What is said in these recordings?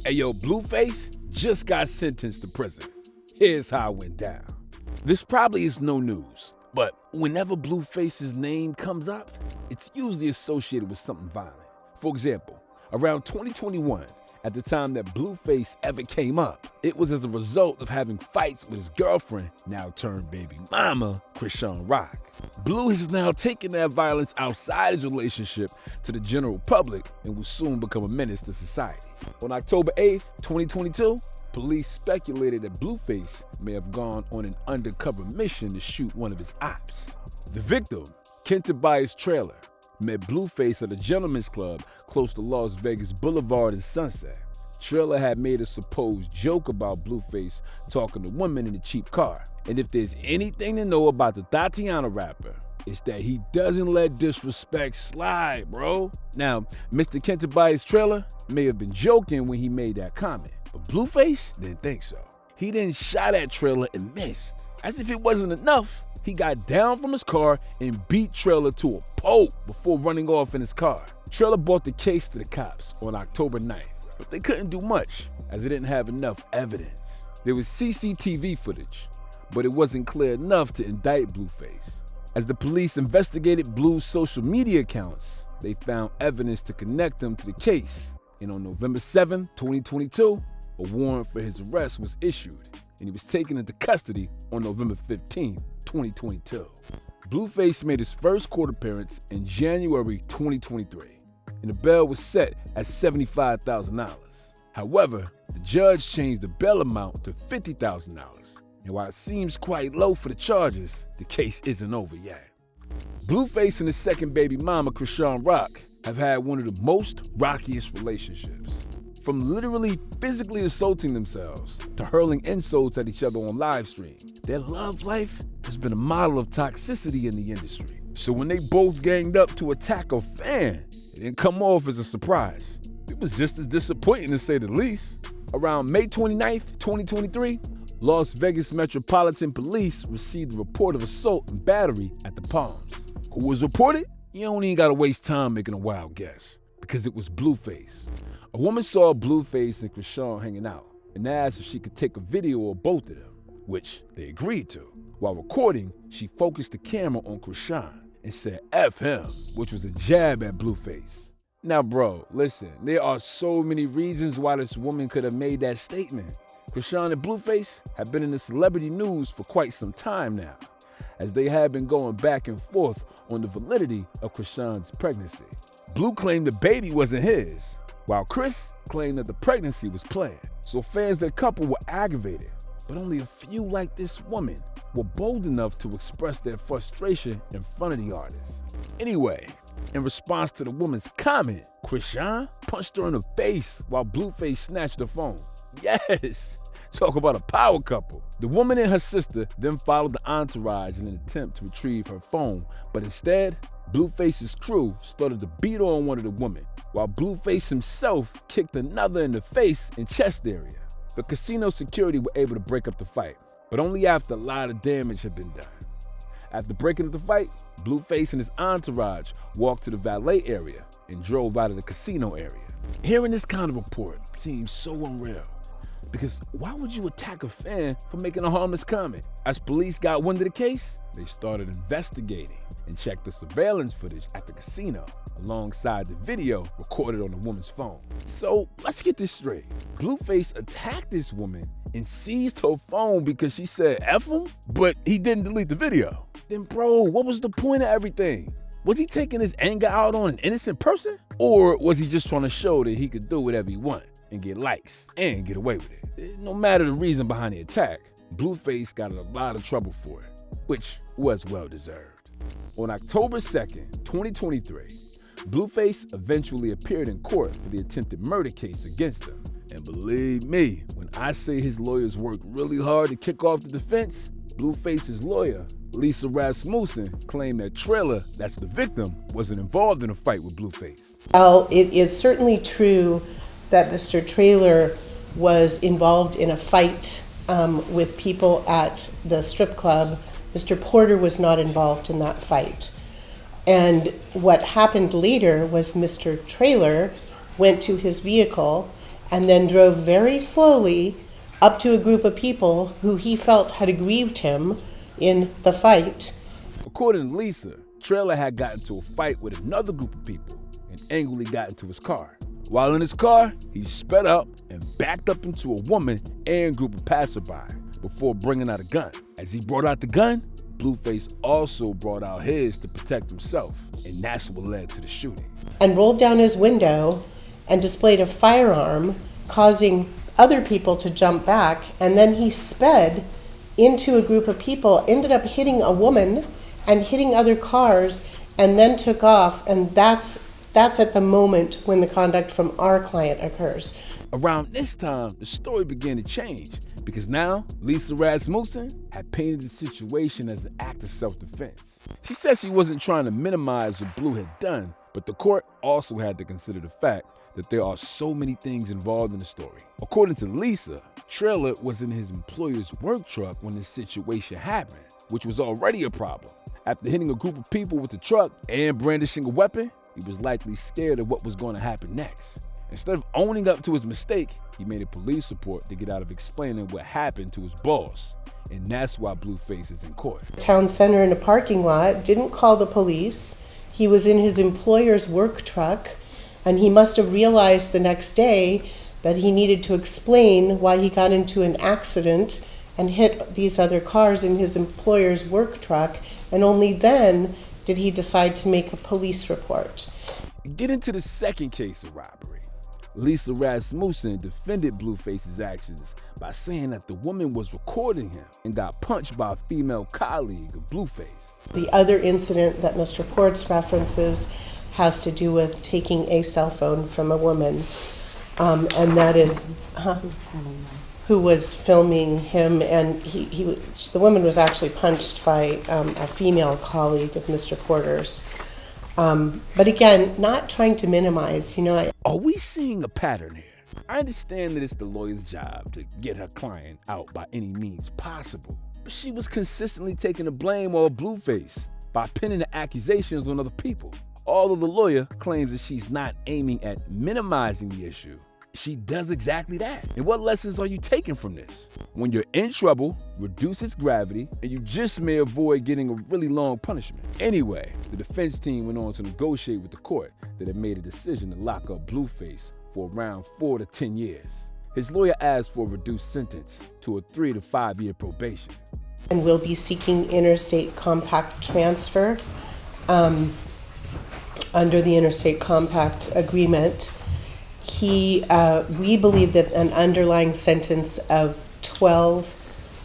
Hey yo, Blueface just got sentenced to prison. Here's how it went down. This probably is no news, but whenever Blueface's name comes up, it's usually associated with something violent. For example, around 2021, at the time that Blueface ever came up, it was as a result of having fights with his girlfriend, now turned baby mama, Chrisean Rock. Blue has now taken that violence outside his relationship to the general public and will soon become a menace to society. On October 8th, 2022, police speculated that Blueface may have gone on an undercover mission to shoot one of his ops. The victim, Kent Tobias Trailer, met Blueface at a gentleman's club close to Las Vegas Boulevard and Sunset. Trailer had made a supposed joke about Blueface talking to women in a cheap car. And if there's anything to know about the Tatiana rapper, it's that he doesn't let disrespect slide, bro. Now, Mr. Kent Tobias Trailer may have been joking when he made that comment, but Blueface didn't think so. He then shot at Trailer and missed. As if it wasn't enough, he got down from his car and beat Trailer to a pulp before running off in his car. Trailer brought the case to the cops on October 9th, but they couldn't do much as they didn't have enough evidence. There was CCTV footage, but it wasn't clear enough to indict Blueface. As the police investigated Blue's social media accounts, they found evidence to connect him to the case. And on November 7, 2022, a warrant for his arrest was issued, and he was taken into custody on November 15, 2022. Blueface made his first court appearance in January 2023, and the bail was set at $75,000. However, the judge changed the bail amount to $50,000. And while it seems quite low for the charges, the case isn't over yet. Blueface and his second baby mama, Chrisean Rock, have had one of the most rockiest relationships. From literally physically assaulting themselves to hurling insults at each other on live stream, their love life has been a model of toxicity in the industry. So when they both ganged up to attack a fan, it didn't come off as a surprise. It was just as disappointing to say the least. Around May 29th, 2023, Las Vegas Metropolitan Police received a report of assault and battery at the Palms. Who was reported? You don't even gotta waste time making a wild guess, because it was Blueface. A woman saw Blueface and Chrisean hanging out and asked if she could take a video of both of them, which they agreed to. While recording, she focused the camera on Chrisean and said F him, which was a jab at Blueface. Now bro, listen, there are so many reasons why this woman could have made that statement. Chrisean and Blueface have been in the celebrity news for quite some time now, as they have been going back and forth on the validity of Chrisean's pregnancy. Blue claimed the baby wasn't his, while Chris claimed that the pregnancy was planned. So fans of the couple were aggravated, but only a few like this woman were bold enough to express their frustration in front of the artist. Anyway, in response to the woman's comment, Chrisean punched her in the face while Blueface snatched her phone. Yes! Talk about a power couple. The woman and her sister then followed the entourage in an attempt to retrieve her phone, but instead, Blueface's crew started to beat on one of the women, while Blueface himself kicked another in the face and chest area. The casino security were able to break up the fight, but only after a lot of damage had been done. After breaking up the fight, Blueface and his entourage walked to the valet area and drove out of the casino area. Hearing this kind of report seems so unreal, because why would you attack a fan for making a harmless comment? As police got wind of the case, they started investigating and checked the surveillance footage at the casino alongside the video recorded on the woman's phone. So let's get this straight. Blueface attacked this woman and seized her phone because she said F him, but he didn't delete the video. Then bro, what was the point of everything? Was he taking his anger out on an innocent person? Or was he just trying to show that he could do whatever he wanted and get likes and get away with it? No matter the reason behind the attack, Blueface got in a lot of trouble for it, which was well deserved. On October 2nd, 2023, Blueface eventually appeared in court for the attempted murder case against him. And believe me, when I say his lawyers worked really hard to kick off the defense, Blueface's lawyer, Lisa Rasmussen, claimed that Trailer, that's the victim, wasn't involved in a fight with Blueface. Well, it is certainly true that Mr. Trailer was involved in a fight with people at the strip club. Mr. Porter was not involved in that fight. And what happened later was Mr. Trailer went to his vehicle and then drove very slowly up to a group of people who he felt had aggrieved him in the fight. According to Lisa, Trailer had gotten into a fight with another group of people and angrily got into his car. While in his car, he sped up and backed up into a woman and group of passerby before bringing out a gun. As he brought out the gun, Blueface also brought out his to protect himself, and that's what led to the shooting. And rolled down his window and displayed a firearm, causing other people to jump back, and then he sped into a group of people, ended up hitting a woman and hitting other cars, and then took off, and that's at the moment when the conduct from our client occurs. Around this time, the story began to change because now Lisa Rasmussen had painted the situation as an act of self-defense. She said she wasn't trying to minimize what Blue had done, but the court also had to consider the fact that there are so many things involved in the story. According to Lisa, Trailer was in his employer's work truck when this situation happened, which was already a problem. After hitting a group of people with the truck and brandishing a weapon, he was likely scared of what was going to happen next. Instead of owning up to his mistake, he made a police report to get out of explaining what happened to his boss. And that's why Blueface is in court. Town center in a parking lot, didn't call the police. He was in his employer's work truck, and he must have realized the next day that he needed to explain why he got into an accident and hit these other cars in his employer's work truck, and only then did he decide to make a police report. Get into the second case of robbery. Lisa Rasmussen defended Blueface's actions by saying that the woman was recording him and got punched by a female colleague of Blueface. The other incident that Mr. Ports references has to do with taking a cell phone from a woman, and that is who was filming him, and the woman was actually punched by a female colleague of Mr. Porter's. But again, not trying to minimize, Are we seeing a pattern here? I understand that it's the lawyer's job to get her client out by any means possible, but she was consistently taking the blame on Blueface by pinning the accusations on other people. Although the lawyer claims that she's not aiming at minimizing the issue, she does exactly that. And what lessons are you taking from this? When you're in trouble, reduce its gravity, and you just may avoid getting a really long punishment. Anyway, the defense team went on to negotiate with the court that it made a decision to lock up Blueface for around 4 to 10 years. His lawyer asked for a reduced sentence to a 3 to 5 year probation. And will be seeking interstate compact transfer under the interstate compact agreement. We believe that an underlying sentence of 12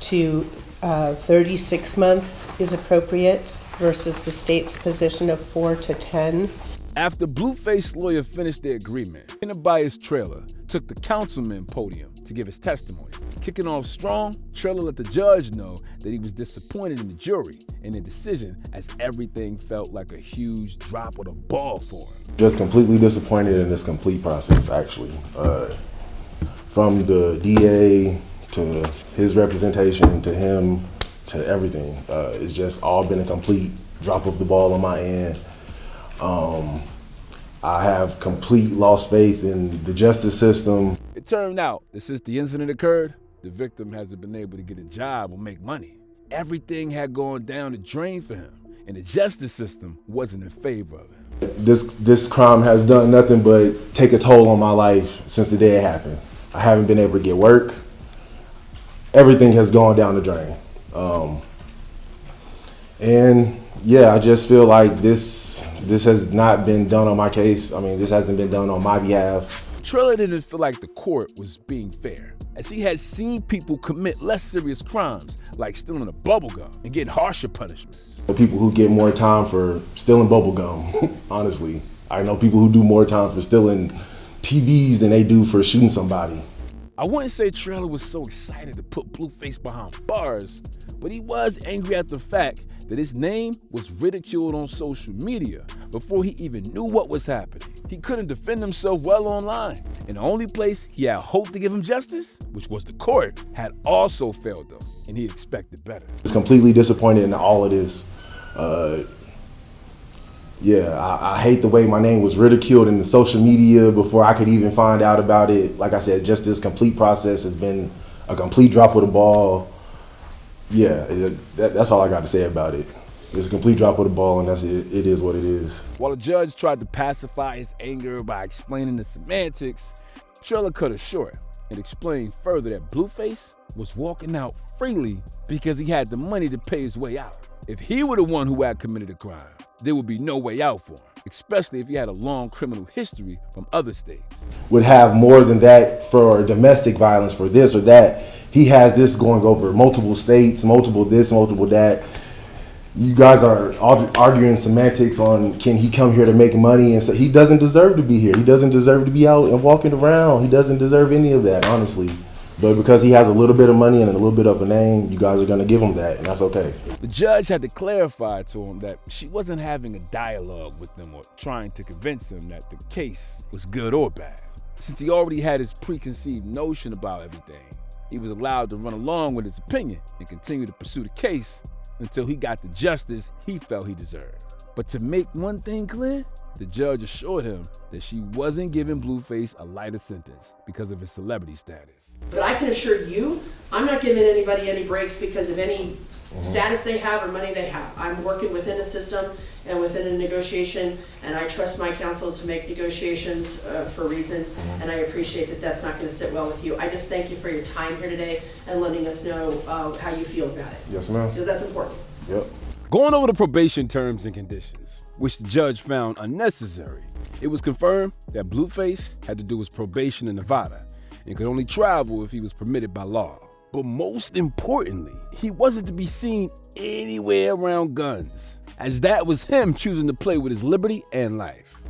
to 36 months is appropriate versus the state's position of 4 to 10. After Blueface's lawyer finished their agreement, Bias Trailer took the councilman podium to give his testimony. Kicking off strong, Trailer let the judge know that he was disappointed in the jury and the decision, as everything felt like a huge drop of the ball for him. Just completely disappointed in this complete process, actually. From the DA to his representation to him to everything. It's just all been a complete drop of the ball on my end. I have complete lost faith in the justice system. It turned out that since the incident occurred, the victim hasn't been able to get a job or make money. Everything had gone down the drain for him, and the justice system wasn't in favor of him. This crime has done nothing but take a toll on my life since the day it happened. I haven't been able to get work. Everything has gone down the drain. And yeah, I just feel like this has not been done on my case. I mean, this hasn't been done on my behalf. Trailer didn't feel like the court was being fair, as he had seen people commit less serious crimes, like stealing a bubblegum, and get harsher punishments. People who get more time for stealing bubblegum, honestly. I know people who do more time for stealing TVs than they do for shooting somebody. I wouldn't say Trailer was so excited to put Blueface behind bars, but he was angry at the fact that his name was ridiculed on social media before he even knew what was happening. He couldn't defend himself well online, and the only place he had hope to give him justice, which was the court, had also failed him, and he expected better. I was completely disappointed in all of this. Yeah, I hate the way my name was ridiculed in the social media before I could even find out about it. Like I said, just this complete process has been a complete drop of the ball. Yeah, that's all I got to say about it. It's a complete drop of the ball, and that's it. It is what it is. While the judge tried to pacify his anger by explaining the semantics, Trailer cut it short and explained further that Blueface was walking out freely because he had the money to pay his way out. If he were the one who had committed a crime, there would be no way out for him, especially if he had a long criminal history from other states. Would have more than that for domestic violence, for this or that. He has this going over multiple states, multiple this, multiple that. You guys are arguing semantics on can he come here to make money, and so he doesn't deserve to be here. He doesn't deserve to be out and walking around. He doesn't deserve any of that, honestly. But because he has a little bit of money and a little bit of a name, you guys are going to give him that, and that's okay. The judge had to clarify to him that she wasn't having a dialogue with him or trying to convince him that the case was good or bad. Since he already had his preconceived notion about everything, he was allowed to run along with his opinion and continue to pursue the case until he got the justice he felt he deserved. But to make one thing clear, the judge assured him that she wasn't giving Blueface a lighter sentence because of his celebrity status. But I can assure you, I'm not giving anybody any breaks because of any status they have or money they have. I'm working within a system and within a negotiation, and I trust my counsel to make negotiations for reasons, and I appreciate that that's not going to sit well with you. I just thank you for your time here today and letting us know how you feel about it. Yes, ma'am. Because that's important. Yep. Going over the probation terms and conditions, which the judge found unnecessary, it was confirmed that Blueface had to do his probation in Nevada and could only travel if he was permitted by law. But most importantly, he wasn't to be seen anywhere around guns, as that was him choosing to play with his liberty and life.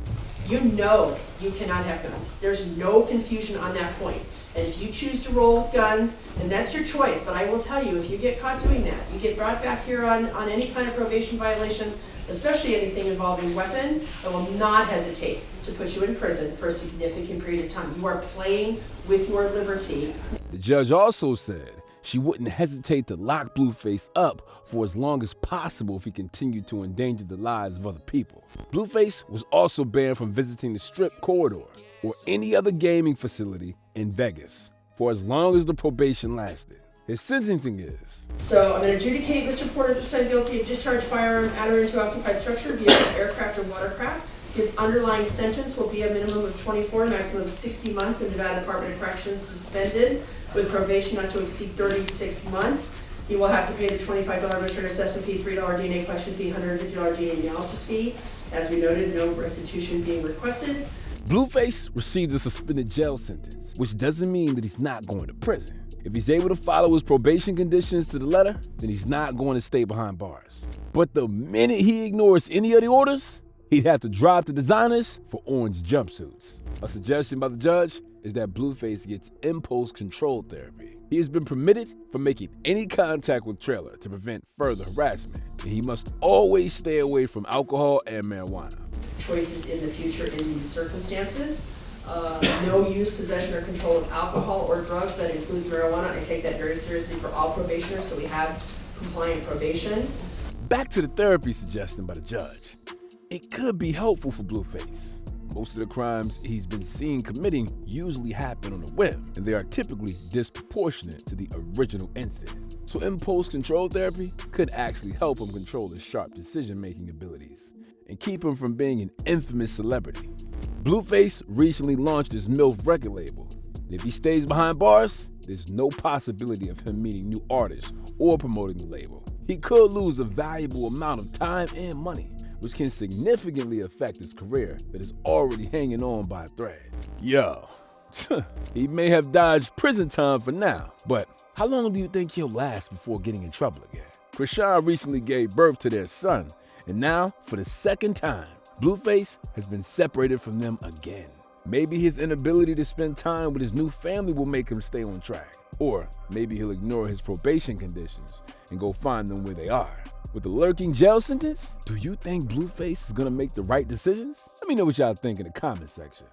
You know you cannot have guns. There's no confusion on that point. And if you choose to roll guns, then that's your choice. But I will tell you, if you get caught doing that, you get brought back here on any kind of probation violation, especially anything involving weapon, I will not hesitate to put you in prison for a significant period of time. You are playing with your liberty. The judge also said she wouldn't hesitate to lock Blueface up for as long as possible if he continued to endanger the lives of other people. Blueface was also banned from visiting the Strip corridor or any other gaming facility in Vegas for as long as the probation lasted. His sentencing is: So I'm going to adjudicate Mr. Porter this time guilty of discharge firearm at or into occupied structure via aircraft or watercraft. His underlying sentence will be a minimum of 24, maximum of 60 months in Nevada Department of Corrections, suspended with probation not to exceed 36 months. He will have to pay the $25 return assessment fee, $3 DNA collection fee, $150 DNA analysis fee. As we noted, no restitution being requested. Blueface received a suspended jail sentence, which doesn't mean that he's not going to prison. If he's able to follow his probation conditions to the letter, then he's not going to stay behind bars. But the minute he ignores any of the orders, he'd have to drop the designers for orange jumpsuits. A suggestion by the judge is that Blueface gets impulse control therapy. He has been permitted from making any contact with Trailer to prevent further harassment, and he must always stay away from alcohol and marijuana. Choices in the future in these circumstances. No use, possession, or control of alcohol or drugs. That includes marijuana. I take that very seriously for all probationers, so we have compliant probation. Back to the therapy suggestion by the judge. It could be helpful for Blueface. Most of the crimes he's been seen committing usually happen on a whim, and they are typically disproportionate to the original incident. So impulse control therapy could actually help him control his sharp decision-making abilities and keep him from being an infamous celebrity. Blueface recently launched his MILF record label, and if he stays behind bars, there's no possibility of him meeting new artists or promoting the label. He could lose a valuable amount of time and money, which can significantly affect his career that is already hanging on by a thread. Yo, he may have dodged prison time for now, but how long do you think he'll last before getting in trouble again? Krishan recently gave birth to their son, and now, for the second time, Blueface has been separated from them again. Maybe his inability to spend time with his new family will make him stay on track. Or maybe he'll ignore his probation conditions and go find them where they are. With the lurking jail sentence, do you think Blueface is gonna make the right decisions? Let me know what y'all think in the comment section.